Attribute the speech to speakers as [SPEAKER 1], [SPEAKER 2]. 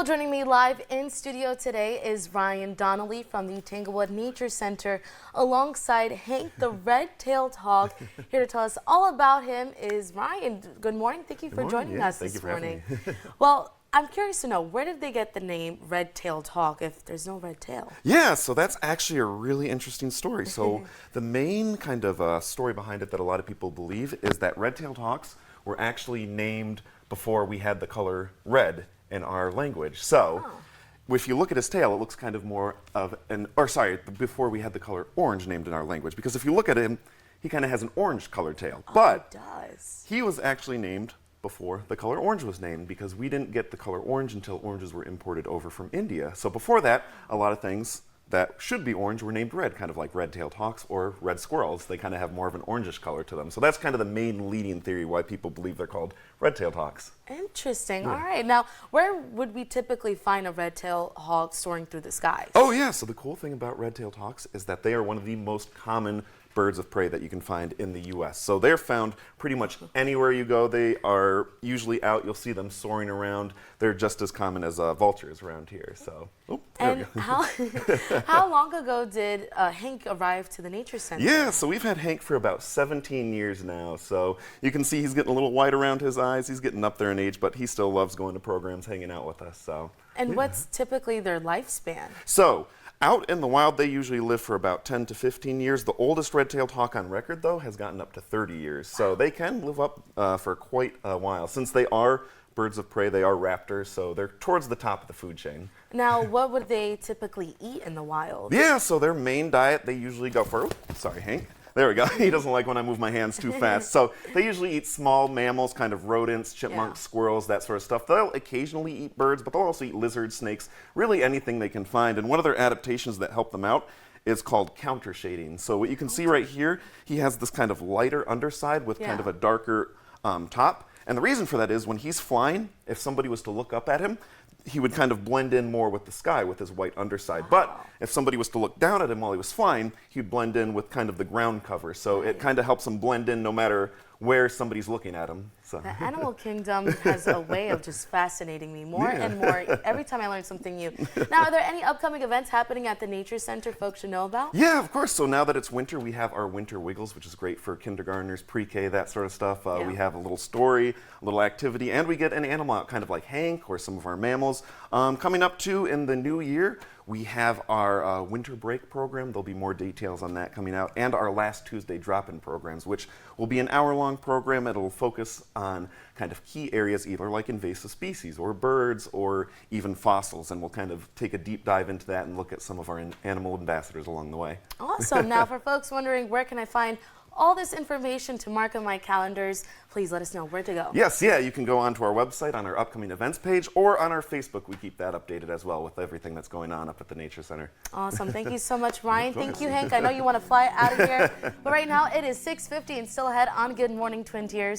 [SPEAKER 1] Well, joining me live in studio today is Ryan Donnelly from the Tanglewood Nature Center, alongside Hank, the red-tailed hog. Here to tell us all about him is Ryan. Good morning. Thank you for joining us this morning. Well, I'm curious to know, where did they get the name red-tailed hog if there's no red tail?
[SPEAKER 2] Yeah, so that's actually a really interesting story. So the main kind of story behind it that a lot of people believe is that red-tailed hawks were actually named before we had the color red in our language. So if you look at his tail, it looks kind of more of before we had the color orange named in our language. Because if you look at him, he kind of has an orange colored tail. But he was actually named before the color orange was named, because we didn't get the color orange until oranges were imported over from India. So before that, a lot of things that should be orange were named red, kind of like red-tailed hawks or red squirrels. They kind of have more of an orangish color to them. So that's kind of the main leading theory why people believe they're called red-tailed hawks.
[SPEAKER 1] Interesting. Yeah. All right. Now, where would we typically find a red-tailed hawk soaring through the skies?
[SPEAKER 2] Oh, yeah. So the cool thing about red-tailed hawks is that they are one of the most common birds of prey that you can find in the U.S. So they're found pretty much anywhere you go. They are usually out. You'll see them soaring around. They're just as common as vultures around here. So,
[SPEAKER 1] and how long ago did Hank arrive to the Nature Center?
[SPEAKER 2] Yeah, so we've had Hank for about 17 years now. So you can see he's getting a little white around his eyes. He's getting up there in age, but he still loves going to programs, hanging out with us. So.
[SPEAKER 1] And what's typically their lifespan?
[SPEAKER 2] So, out in the wild, they usually live for about 10 to 15 years. The oldest red-tailed hawk on record, though, has gotten up to 30 years. So they can live up for quite a while. Since they are birds of prey, they are raptors, so they're towards the top of the food chain.
[SPEAKER 1] Now, what would they typically eat in the wild?
[SPEAKER 2] Yeah, so their main diet, they usually go for, sorry, Hank. There we go. He doesn't like when I move my hands too fast. So they usually eat small mammals, kind of rodents, chipmunks, squirrels, that sort of stuff. They'll occasionally eat birds, but they'll also eat lizards, snakes, really anything they can find. And one of their adaptations that help them out is called counter shading. So what you can see right here, he has this kind of lighter underside with kind of a darker top. And the reason for that is when he's flying, if somebody was to look up at him, he would kind of blend in more with the sky with his white underside. But if somebody was to look down at him while he was flying, he'd blend in with kind of the ground cover. So it kind of helps him blend in no matter where somebody's looking at him. So.
[SPEAKER 1] The animal kingdom has a way of just fascinating me more and more every time I learn something new. Now, are there any upcoming events happening at the Nature Center folks should know about?
[SPEAKER 2] Yeah, of course. So now that it's winter, we have our Winter Wiggles, which is great for kindergartners, pre-K, that sort of stuff. We have a little story, a little activity, and we get an animal out, kind of like Hank or some of our mammals. Coming up, too, in the new year, we have our winter break program. There'll be more details on that coming out. And our last Tuesday drop-in programs, which will be an hour-long program. It'll focus on kind of key areas, either like invasive species or birds or even fossils. And we'll kind of take a deep dive into that and look at some of our animal ambassadors along the way.
[SPEAKER 1] Awesome. Now, for folks wondering, where can I find all this information to mark on my calendars, please let us know where to go.
[SPEAKER 2] Yes, yeah, you can go onto our website on our upcoming events page, or on our Facebook. We keep that updated as well with everything that's going on up at the Nature Center.
[SPEAKER 1] Awesome. Thank you so much, Ryan. Thank you, Hank. I know you want to fly out of here, but right now it is 6:50 and still ahead on Good Morning Twin Tiers.